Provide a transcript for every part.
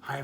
Hi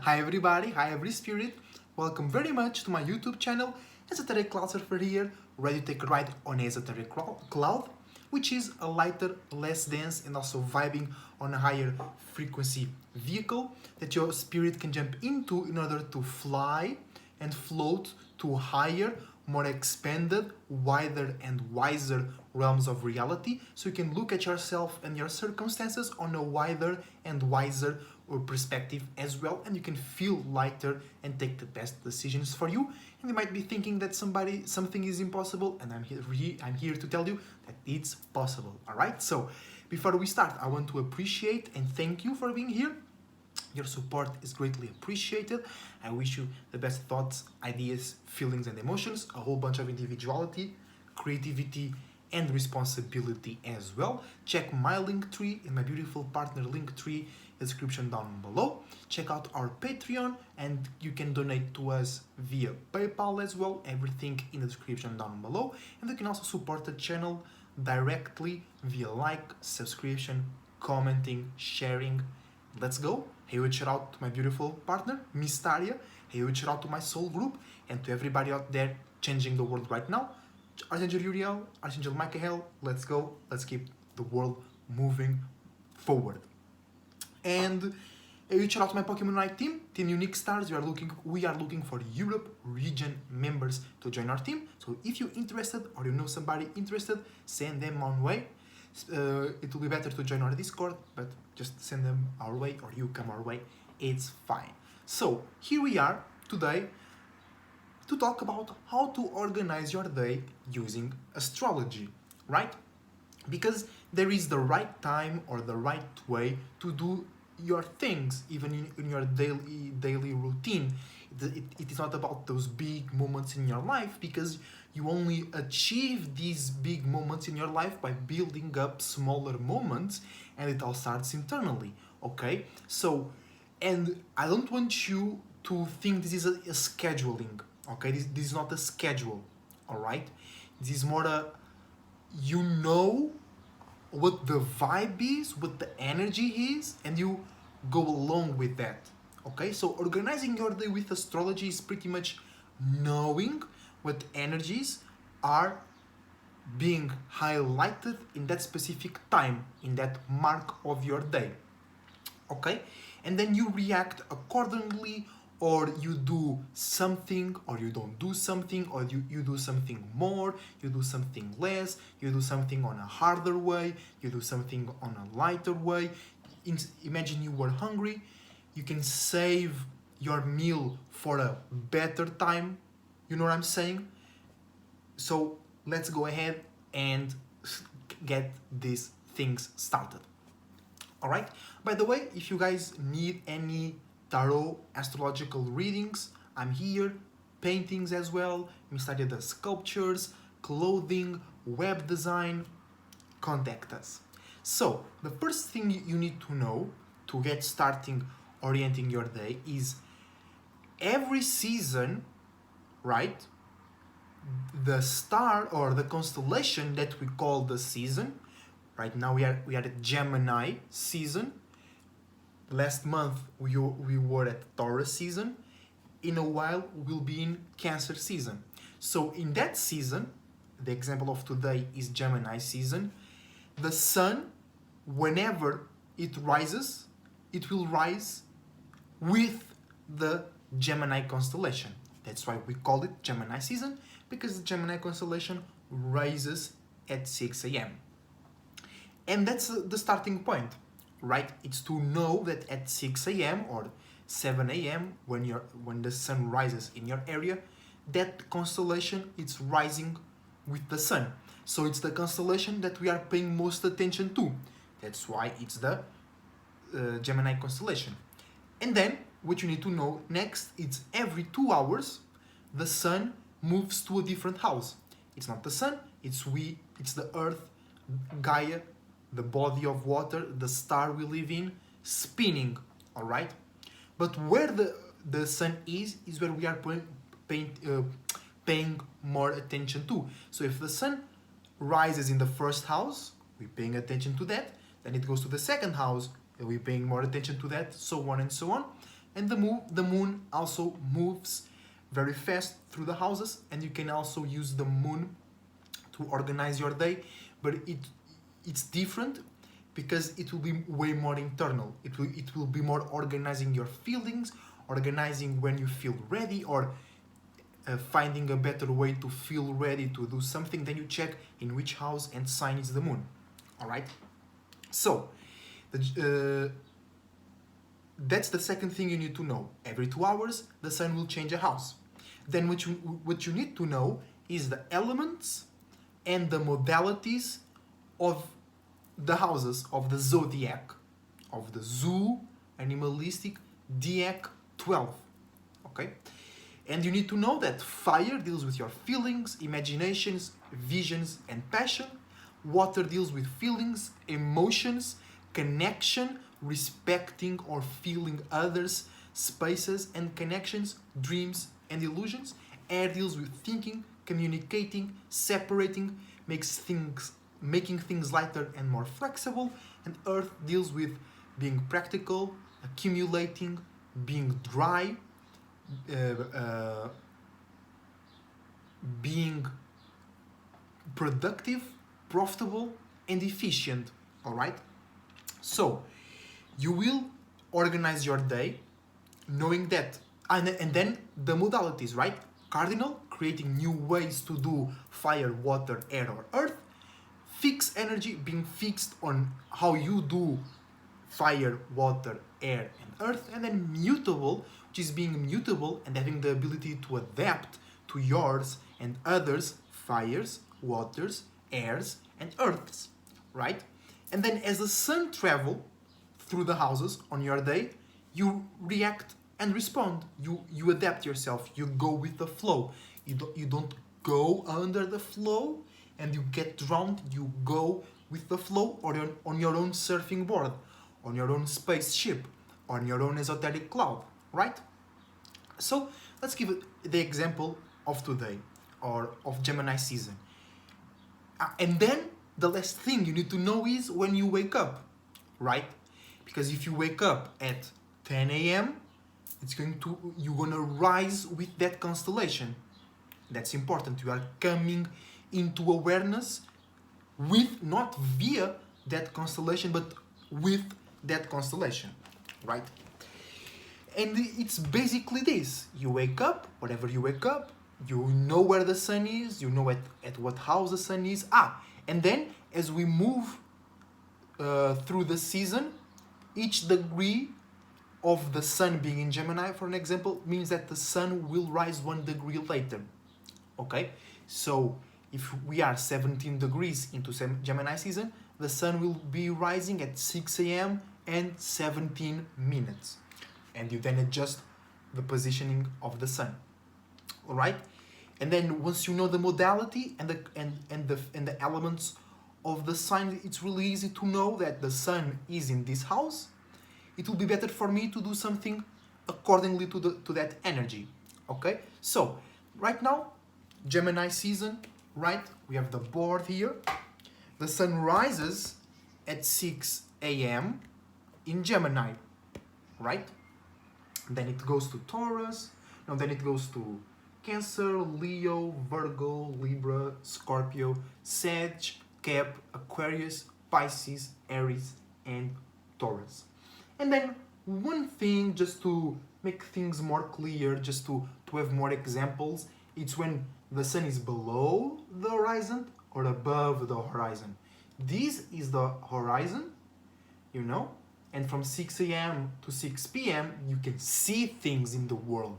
hi everybody, hi every spirit. Welcome very much to my YouTube channel. Esoteric Cloud Surfer here, ready to take a ride on Esoteric Cloud, which is a lighter, less dense and also vibing on a higher frequency vehicle that your spirit can jump into in order to fly and float to higher, more expanded, wider and wiser realms of reality, so you can look at yourself and your circumstances on a wider and wiser perspective as well, and you can feel lighter and take the best decisions for you. And you might be thinking that something is impossible, and I'm here to tell you that it's possible. All right, so before we start, I want to appreciate and thank you for being here. Your support is greatly appreciated. I wish you the best thoughts, ideas, feelings, and emotions, a whole bunch of individuality, creativity, and responsibility as well. Check my link tree and my beautiful partner link tree description down below. Check out our Patreon, and you can donate to us via PayPal as well. Everything in the description down below. And you can also support the channel directly via like, subscription, commenting, sharing. Let's go. A huge shout out to my beautiful partner, Miss Taria. A huge shout out to my soul group and to everybody out there changing the world right now. Archangel Uriel, Archangel Michael, let's go. Let's keep the world moving forward. And a huge shout out to my Pokemon Night team, Team Unique Stars. We are looking for Europe region members to join our team. So if you're interested or you know somebody interested, send them on way. It will be better to join our Discord, but just send them our way or you come our way. It's fine. So here we are today to talk about how to organize your day using astrology, right? Because there is the right time or the right way to do your things, even in your daily routine. It is not about those big moments in your life, because you only achieve these big moments in your life by building up smaller moments, and it all starts internally. Okay, so, and I don't want you to think this is a scheduling. Okay, this is not a schedule. All right, this is more a, you know what the vibe is, what the energy is, and you go along with that. Okay, so organizing your day with astrology is pretty much knowing what energies are being highlighted in that specific time, in that mark of your day. Okay, and then you react accordingly, or you do something, or you don't do something, or you do something more, you do something less, you do something on a harder way, you do something on a lighter way. Imagine you were hungry, you can save your meal for a better time. You know what I'm saying? So let's go ahead and get these things started. All right. By the way, if you guys need any tarot astrological readings, I'm here. Paintings as well. We study the sculptures, clothing, web design. Contact us. So the first thing you need to know to get starting orienting your day is every season, right? The star or the constellation that we call the season. Right now we are at Gemini season. Last month we were at Taurus season. In a while we'll be in Cancer season. So in that season, the example of today is Gemini season. The sun, whenever it rises, it will rise with the Gemini constellation. That's why we call it Gemini season, because the Gemini constellation rises at 6 a.m. And that's the starting point, right? It's to know that at 6 a.m. or 7 a.m. when the sun rises in your area, that constellation is rising with the sun. So it's the constellation that we are paying most attention to. That's why it's the Gemini constellation. And then what you need to know next, it's every 2 hours the sun moves to a different house. It's not the sun, it's the earth, Gaia, the body of water, the star we live in, spinning. All right, but where the sun is where we are paying more attention to. So if the sun rises in the first house, we're paying attention to that. Then it goes to the second house, we're paying more attention to that, so on and so on. And the moon also moves very fast through the houses, and you can also use the moon to organize your day, but it's different because it will be way more internal. It will be more organizing your feelings, organizing when you feel ready, or finding a better way to feel ready to do something. Then you check in which house and sign is the moon. All right. So that's the second thing you need to know. Every 2 hours, the sun will change a house. Then what you need to know is the elements and the modalities of the houses of the zodiac, of the zoo, animalistic, diac 12. Okay? And you need to know that fire deals with your feelings, imaginations, visions, and passion. Water deals with feelings, emotions, connection, respecting or feeling others, spaces and connections, dreams and illusions. Air deals with thinking, communicating, separating, making things lighter and more flexible. And earth deals with being practical, accumulating, being dry, being productive, profitable, and efficient. All right? So you will organize your day knowing that, and then the modalities, right? Cardinal, creating new ways to do fire, water, air, or earth. Fixed energy, being fixed on how you do fire, water, air, and earth. And then mutable, which is being mutable and having the ability to adapt to yours and others' fires, waters, airs, and earths, right? And then as the sun travels through the houses on your day, you react and respond. You adapt yourself. You go with the flow. You don't go under the flow and you get drowned. You go with the flow, or on your own surfing board, on your own spaceship, on your own esoteric cloud, right? So let's give the example of today, or of Gemini season. And then the last thing you need to know is when you wake up, right? Because if you wake up at 10 a.m., you're gonna rise with that constellation. That's important. You are coming into awareness with, not via that constellation, but with that constellation, right? And it's basically this. You wake up, whatever you wake up, you know where the sun is, you know at what house the sun is. And then as we move through the season, each degree of the sun being in Gemini, for an example, means that the sun will rise 1 degree later. Okay? So if we are 17 degrees into Gemini season, the sun will be rising at 6 a.m. and 17 minutes. And you then adjust the positioning of the sun. All right? And then once you know the modality and the elements of the sign, it's really easy to know that the sun is in this house. It will be better for me to do something accordingly to that energy. Okay? So right now, Gemini season, right? We have the board here. The sun rises at 6 a.m. in Gemini, right? Then it goes to Taurus. No, then it goes to Cancer, Leo, Virgo, Libra, Scorpio, Sag, Cap, Aquarius, Pisces, Aries, and Taurus. And then one thing, just to make things more clear, just to have more examples, it's when the sun is below the horizon or above the horizon. This is the horizon, you know, and from 6 a.m. to 6 p.m. you can see things in the world.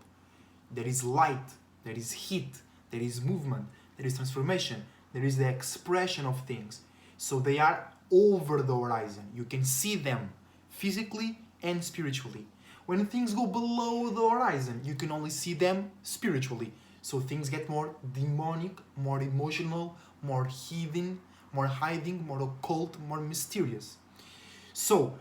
There is light, there is heat, there is movement, there is transformation, there is the expression of things. So they are over the horizon. You can see them physically and spiritually. When things go below the horizon, you can only see them spiritually. So things get more demonic, more emotional, more hidden, more hiding, more occult, more mysterious. So,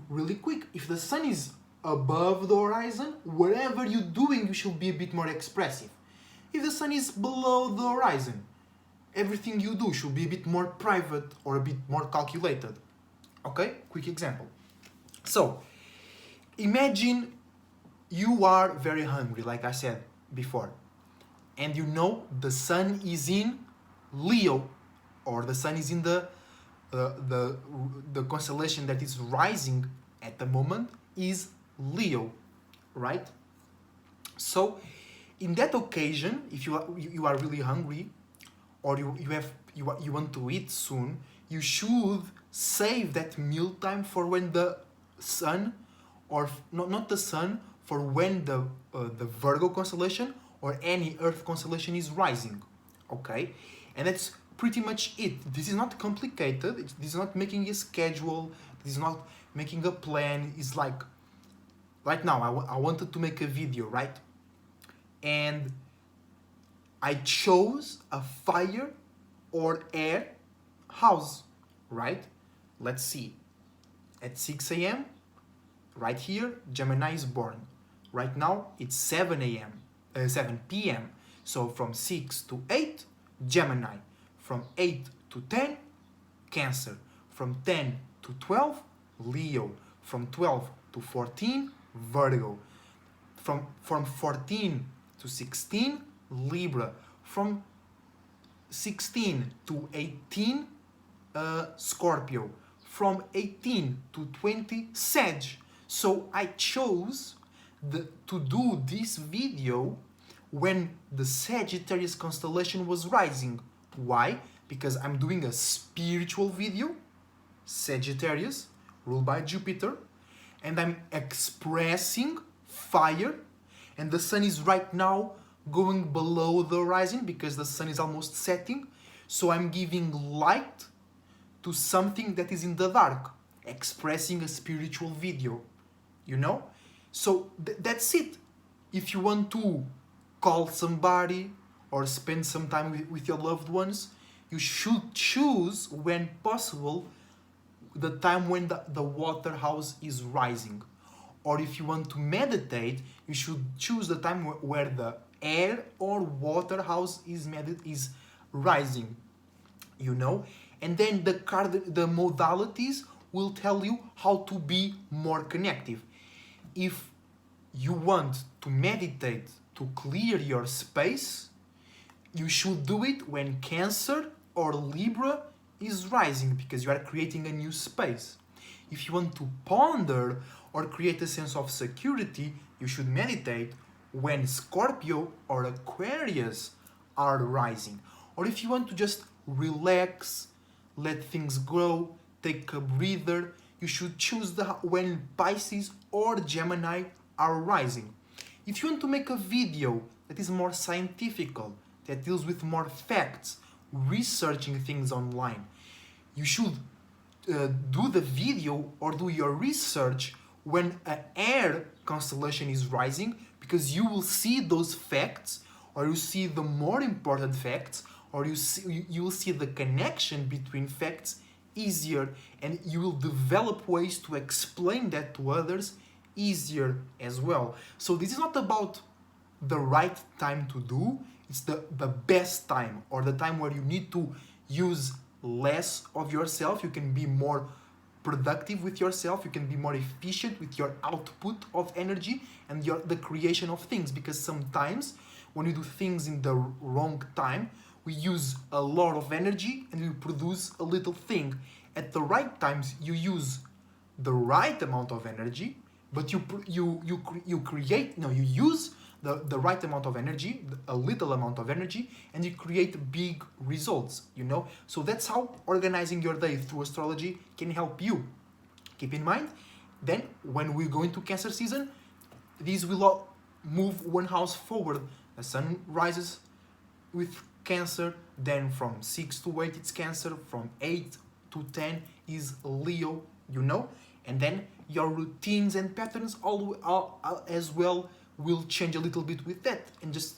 really quick, if the sun is above the horizon, whatever you're doing, you should be a bit more expressive. If the sun is below the horizon, everything you do should be a bit more private or a bit more calculated. Okay? Quick example. So imagine you are very hungry, like I said before, and you know the sun is in Leo, or the sun is in uh, the the constellation that is rising at the moment is Leo, right? So in that occasion, if you are really hungry, or you want to eat soon, you should save that meal time for when the sun, or not the sun, for when the Virgo constellation or any Earth constellation is rising. Okay, and that's pretty much it. This is not complicated. This is not making a schedule. This is not making a plan. It's like right now I wanted to make a video, right? And I chose a fire or air house, right? Let's see. At 6 a.m., right here, Gemini is born. Right now, it's 7 a.m., 7 p.m. So from 6 to 8, Gemini. From 8 to 10, Cancer. From 10 to 12, Leo. From 12 to 14, Virgo. From 14 to 16, Libra. From 16 to 18, Scorpio. From 18 to 20, Sag. So I chose to do this video when the Sagittarius constellation was rising. Why? Because I'm doing a spiritual video, Sagittarius, ruled by Jupiter, and I'm expressing fire, and the sun is right now going below the horizon because the sun is almost setting. So I'm giving light to something that is in the dark, expressing a spiritual video, you know? So that's it. If you want to call somebody or spend some time with your loved ones, you should choose, when possible, the time when the water house is rising. Or if you want to meditate, you should choose the time where the air or water house is rising, you know? And then the modalities will tell you how to be more connective. If you want to meditate to clear your space, you should do it when Cancer or Libra is rising, because you are creating a new space. If you want to ponder or create a sense of security, you should meditate when Scorpio or Aquarius are rising. Or if you want to just relax, let things grow, take a breather, you should choose when Pisces or Gemini are rising. If you want to make a video that is more scientific, that deals with more facts, researching things online, you should do the video or do your research when an air constellation is rising, because you will see those facts, or you see the more important facts, or you will see the connection between facts easier, and you will develop ways to explain that to others easier as well. So this is not about the right time to do, it's the best time, or the time where you need to use less of yourself. You can be more productive with yourself, you can be more efficient with your output of energy and the creation of things, because sometimes when we do things in the wrong time, we use a lot of energy and we produce a little thing. At the right times, you use the right amount of energy, but you use the right amount of energy, a little amount of energy, and you create big results, you know? So that's how organizing your day through astrology can help you. Keep in mind, then when we go into Cancer season, these will all move one house forward. The sun rises with Cancer, then from 6 to 8 it's Cancer, from 8 to 10 is Leo, you know? And then your routines and patterns all as well will change a little bit with that, and just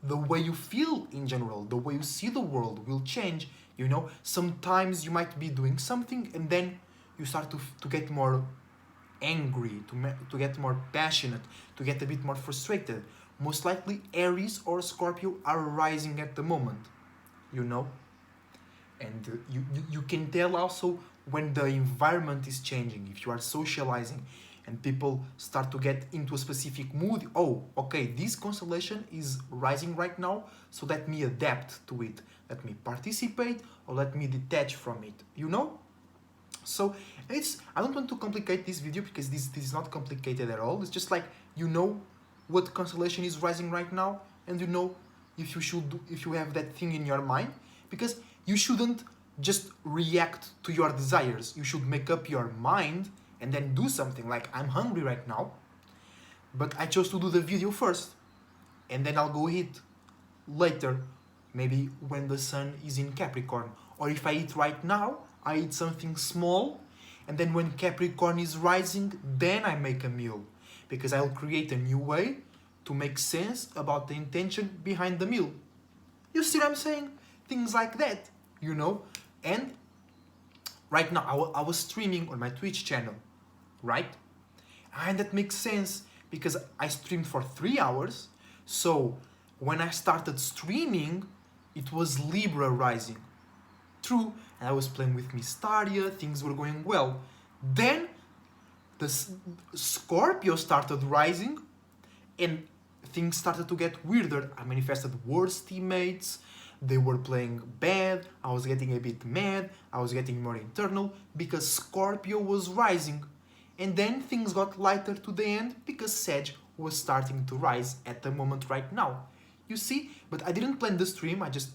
the way you feel in general, the way you see the world will change, you know? Sometimes you might be doing something and then you start to get more angry, to get more passionate, to get a bit more frustrated. Most likely Aries or Scorpio are rising at the moment, you know? And you can tell also when the environment is changing, if you are socializing and people start to get into a specific mood, oh, okay, this constellation is rising right now, so let me adapt to it, let me participate, or let me detach from it, you know? So I don't want to complicate this video because this is not complicated at all. It's just like, you know what constellation is rising right now, and you know if you have that thing in your mind, because you shouldn't just react to your desires. You should make up your mind and then do something. Like, I'm hungry right now, but I chose to do the video first, and then I'll go eat later, maybe when the sun is in Capricorn. Or if I eat right now, I eat something small, and then when Capricorn is rising, then I make a meal, because I'll create a new way to make sense about the intention behind the meal. You see what I'm saying? Things like that, you know? And right now, I was streaming on my Twitch channel, right? And that makes sense because I streamed for 3 hours. So when I started streaming, it was Libra rising. True, and I was playing with Mystaria, things were going well. Then the Scorpio started rising and things started to get weirder. I manifested worse teammates, they were playing bad, I was getting a bit mad, I was getting more internal because Scorpio was rising. And then things got lighter to the end because Sag was starting to rise at the moment right now. You see? But I didn't plan the stream, I just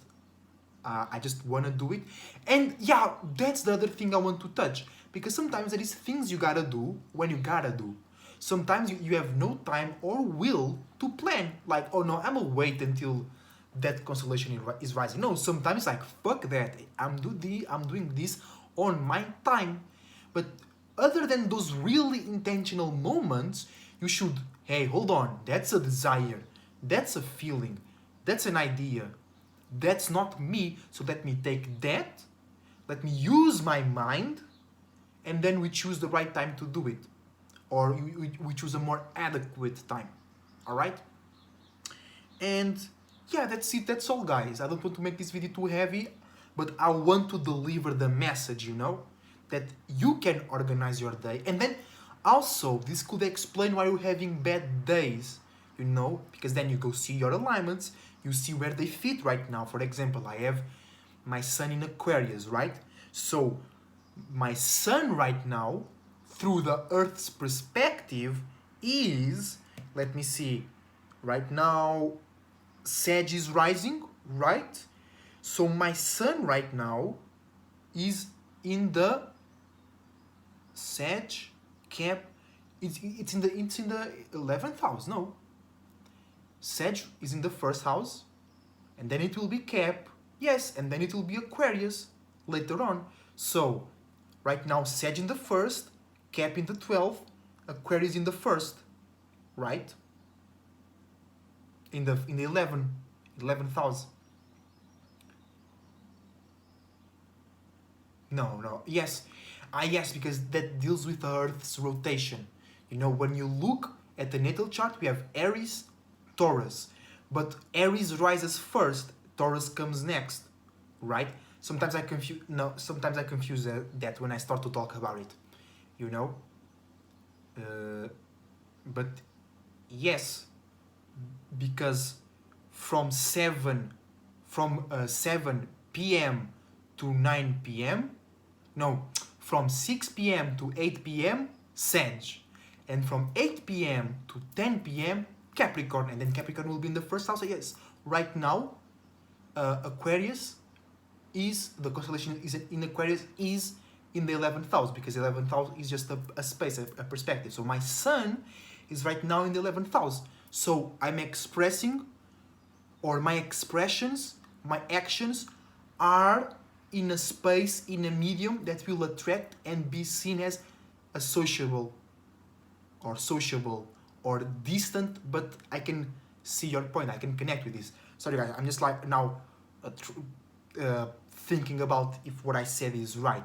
want to do it. And yeah, that's the other thing I want to touch, because sometimes there is things you gotta do when you gotta do. Sometimes you have no time or will to plan, like, oh no, I'm gonna wait until that constellation is rising. No, sometimes like, fuck that, I'm doing this on my time. But other than those really intentional moments, you should, hey, hold on, that's a desire, that's a feeling, that's an idea, that's not me, so let me take that, let me use my mind, and then we choose the right time to do it, or we choose a more adequate time. All right? And yeah, that's it, that's all, guys. I don't want to make this video too heavy, but I want to deliver the message, you know, that you can organize your day. And then also, this could explain why you're having bad days, you know, because then you go see your alignments, you see where they fit right now. For example, I have my sun in Aquarius, right? So my sun right now, through the Earth's perspective, is, let me see, right now Sag is rising, right? So my sun right now is in the Sag Cap. It's in the 11th house. No, Sag is in the first house, and then it will be Cap. Yes, and then it will be Aquarius later on. So right now Sag in the first, Cap in the 12th, Aquarius in the first, right? In the 11th house. No. Yes. Yes, because that deals with the Earth's rotation. You know, when you look at the natal chart, we have Aries, Taurus. But Aries rises first, Taurus comes next, right? Sometimes I confuse that when I start to talk about it, you know? But yes, because from 7 p.m. to 9 p.m. No, from 6 p.m. to 8 p.m. Sag, and from 8 p.m. to 10 p.m. Capricorn, and then Capricorn will be in the first house. So yes, right now Aquarius is, the constellation is in Aquarius is in the 11th house, because the 11th house is just a space, a perspective. So my sun is right now in the 11th house. So I'm expressing, or my expressions, my actions are in a space, in a medium that will attract and be seen as a sociable or distant, but I can see your point, I can connect with this. Sorry guys, I'm just like now thinking about if what I said is right.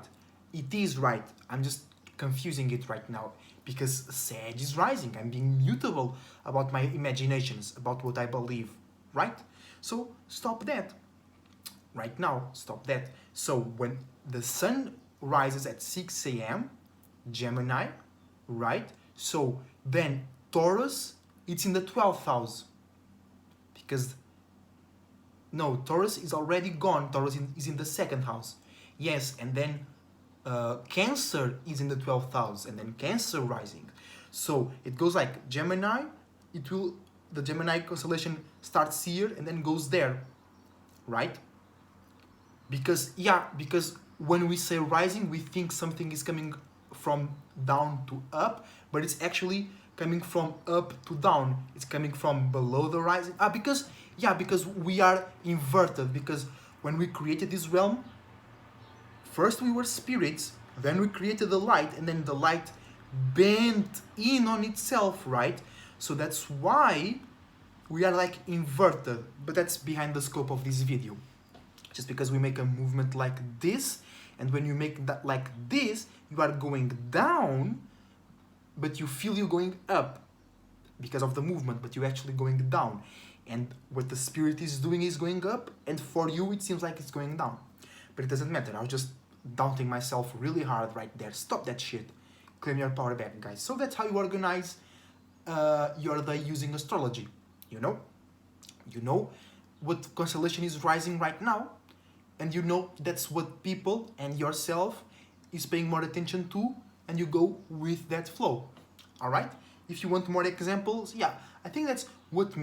It is right, I'm just confusing it right now, because Sag is rising, I'm being mutable about my imaginations, about what I believe, right? So stop that. Right now, stop that. So when the sun rises at 6 a.m. Gemini, right? So then Taurus, it's in the 12th house. Because, no, Taurus is already gone. Taurus is in the 2nd house. Yes, and then Cancer is in the 12th house, and then Cancer rising. So it goes like Gemini, the Gemini constellation starts here and then goes there, right? Because when we say rising, we think something is coming from down to up, but it's actually coming from up to down. It's coming from below the rising. Because we are inverted. Because when we created this realm, first we were spirits, then we created the light, and then the light bent in on itself, right? So that's why we are like inverted, but that's behind the scope of this video. Just because we make a movement like this, and when you make that like this, you are going down, but you feel you're going up because of the movement, but you're actually going down. And what the spirit is doing is going up, and for you it seems like it's going down. But it doesn't matter. I was just doubting myself really hard right there. Stop that shit. Claim your power back, guys. So that's how you organize your day using astrology. You know what constellation is rising right now, and you know that's what people and yourself is paying more attention to, and you go with that flow. All right? If you want more examples, yeah, I think that's what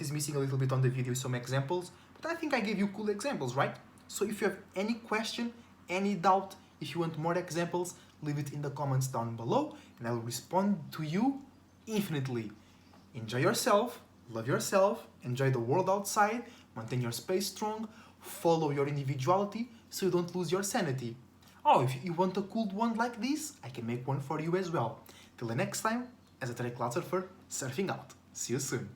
is missing a little bit on the video, some examples, but I think I gave you cool examples, right? So if you have any question, any doubt, if you want more examples, leave it in the comments down below, and I will respond to you infinitely. Enjoy yourself, love yourself, enjoy the world outside, maintain your space strong, follow your individuality so you don't lose your sanity. Oh, if you want a cool one like this, I can make one for you as well. Till the next time, as a cloud surfer, surfing out. See you soon.